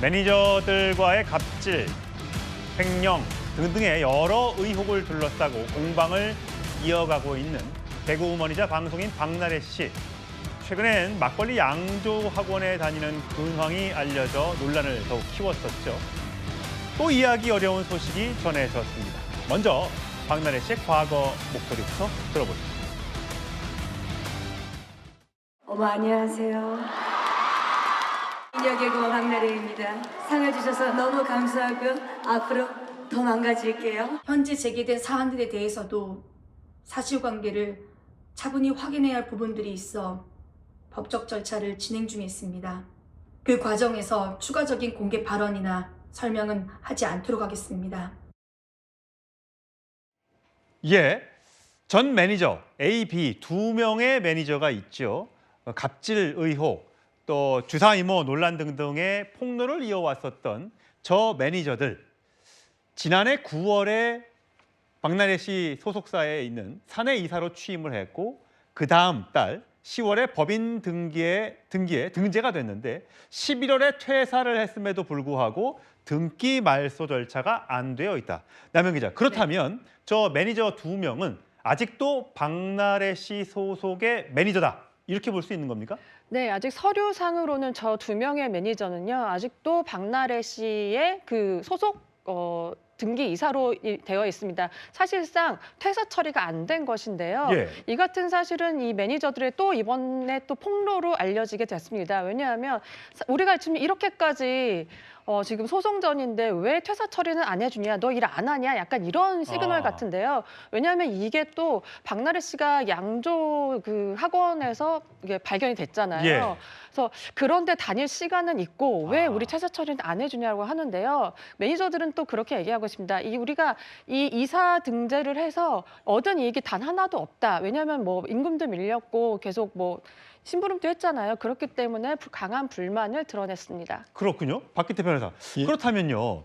매니저들과의 갑질, 횡령 등등의 여러 의혹을 둘러싸고 공방을 이어가고 있는 개그우먼이자 방송인 박나래 씨. 최근엔 막걸리 양조 학원에 다니는 근황이 알려져 논란을 더욱 키웠었죠. 또 이해하기 어려운 소식이 전해졌습니다. 먼저 박나래 씨의 과거 목소리부터 들어보시죠. 어머, 안녕하세요. 인여개그우 박나래입니다. 상을 주셔서 너무 감사하고요. 앞으로 더 망가질게요. 현재 제기된 사안들에 대해서도 사실관계를 차분히 확인해야 할 부분들이 있어 법적 절차를 진행 중에 있습니다. 그 과정에서 추가적인 공개 발언이나 설명은 하지 않도록 하겠습니다. 전 매니저 A, B 두 명의 매니저가 있죠. 갑질 의혹, 또 주사 이모 논란 등등의 폭로를 이어왔었던 저 매니저들. 지난해 9월에 박나래 씨 소속사에 있는 사내 이사로 취임을 했고 그 다음 달 10월에 법인 등재가 됐는데 11월에 퇴사를 했음에도 불구하고 등기 말소 절차가 안 되어 있다. 남현 기자, 그렇다면 저 매니저 두 명은 아직도 박나래 씨 소속의 매니저다. 이렇게 볼 수 있는 겁니까? 네, 아직 서류상으로는 저 두 명의 매니저는요, 아직도 박나래 씨의 그 소속 등기 이사로 되어 있습니다. 사실상 퇴사 처리가 안 된 것인데요. 이 같은 사실은 이 매니저들의 또 이번에 또 폭로로 알려지게 됐습니다. 왜냐하면 우리가 지금 이렇게까지 지금 소송 전인데 왜 퇴사 처리는 안 해주냐, 너 일 안 하냐, 약간 이런 시그널 같은데요. 왜냐하면 이게 또 박나래 씨가 양조 그 학원에서 이게 발견이 됐잖아요. 그래서 그런데 다닐 시간은 있고 왜 우리 퇴사 처리는 안 해주냐고 하는데요. 매니저들은 또 그렇게 얘기하고 있습니다. 우리가 이 이사 등재를 해서 얻은 이익이 단 하나도 없다. 왜냐하면 뭐 임금도 밀렸고 계속 뭐 심부름도 했잖아요. 그렇기 때문에 강한 불만을 드러냈습니다. 그렇군요. 박기태 변호사. 그렇다면요.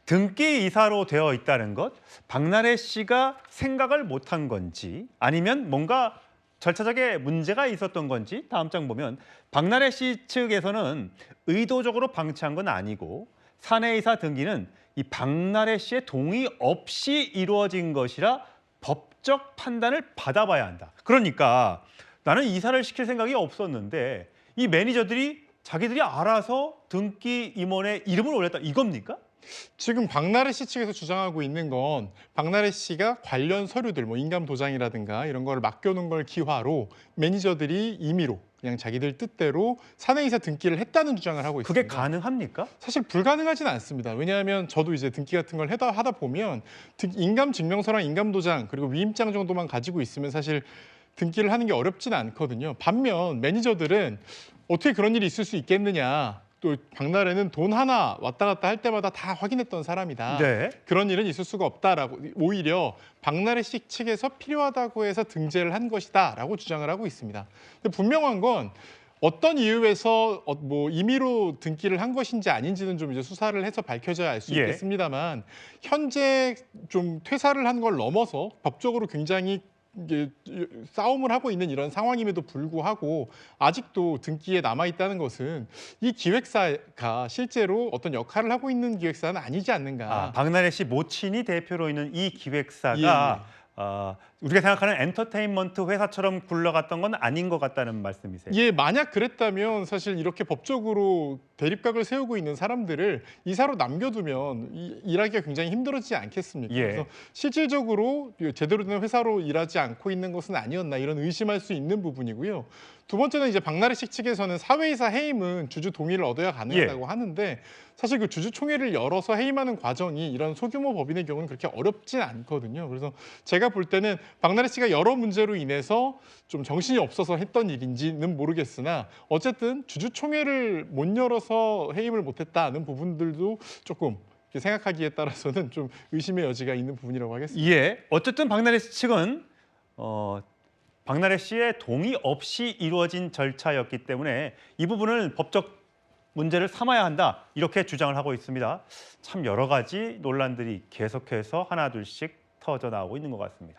등기 이사로 되어 있다는 것, 박나래 씨가 생각을 못한 건지 아니면 뭔가 절차적인 문제가 있었던 건지 다음 장 보면 박나래 씨 측에서는 의도적으로 방치한 건 아니고 사내이사 등기는 이 박나래 씨의 동의 없이 이루어진 것이라 법적 판단을 받아봐야 한다. 그러니까 나는 이사를 시킬 생각이 없었는데 이 매니저들이 자기들이 알아서 등기 임원의 이름을 올렸다, 이겁니까? 지금 박나래 씨 측에서 주장하고 있는 건 박나래 씨가 관련 서류들, 뭐 인감 도장이라든가 이런 걸 맡겨놓은 걸 기화로 매니저들이 임의로 그냥 자기들 뜻대로 사내이사 등기를 했다는 주장을 하고 있습니다. 그게 가능합니까? 사실 불가능하진 않습니다. 왜냐하면 저도 이제 등기 같은 걸 하다 보면 인감 증명서랑 인감 도장 그리고 위임장 정도만 가지고 있으면 사실 등기를 하는 게 어렵지는 않거든요. 반면 매니저들은 어떻게 그런 일이 있을 수 있겠느냐. 또 박나래는 돈 하나 왔다 갔다 할 때마다 다 확인했던 사람이다. 그런 일은 있을 수가 없다라고 오히려 박나래 씨 측에서 필요하다고 해서 등재를 한 것이다라고 주장을 하고 있습니다. 근데 분명한 건 어떤 이유에서 뭐 임의로 등기를 한 것인지 아닌지는 좀 이제 수사를 해서 밝혀져야 알 수 있겠습니다만 현재 좀 퇴사를 한 걸 넘어서 법적으로 굉장히 이게 싸움을 하고 있는 이런 상황임에도 불구하고 아직도 등기에 남아있다는 것은 이 기획사가 실제로 어떤 역할을 하고 있는 기획사는 아니지 않는가. 박나래 씨 모친이 대표로 있는 이 기획사가 우리가 생각하는 엔터테인먼트 회사처럼 굴러갔던 건 아닌 것 같다는 말씀이세요? 만약 그랬다면 사실 이렇게 법적으로 대립각을 세우고 있는 사람들을 이사로 남겨두면 일하기가 굉장히 힘들어지지 않겠습니까? 그래서 실질적으로 제대로 된 회사로 일하지 않고 있는 것은 아니었나 이런 의심할 수 있는 부분이고요. 두 번째는 이제 박나래 씨 측에서는 사회이사 해임은 주주 동의를 얻어야 가능하다고 하는데 사실 그 주주총회를 열어서 해임하는 과정이 이런 소규모 법인의 경우는 그렇게 어렵진 않거든요. 그래서 제가 볼 때는 박나래 씨가 여러 문제로 인해서 좀 정신이 없어서 했던 일인지는 모르겠으나 어쨌든 주주총회를 못 열어서 해임을 못했다는 부분들도 조금 생각하기에 따라서는 좀 의심의 여지가 있는 부분이라고 하겠습니다. 어쨌든 박나래 씨 측은 박나래 씨의 동의 없이 이루어진 절차였기 때문에 이 부분을 법적 문제를 삼아야 한다, 이렇게 주장을 하고 있습니다. 참 여러 가지 논란들이 계속해서 하나둘씩 터져 나오고 있는 것 같습니다.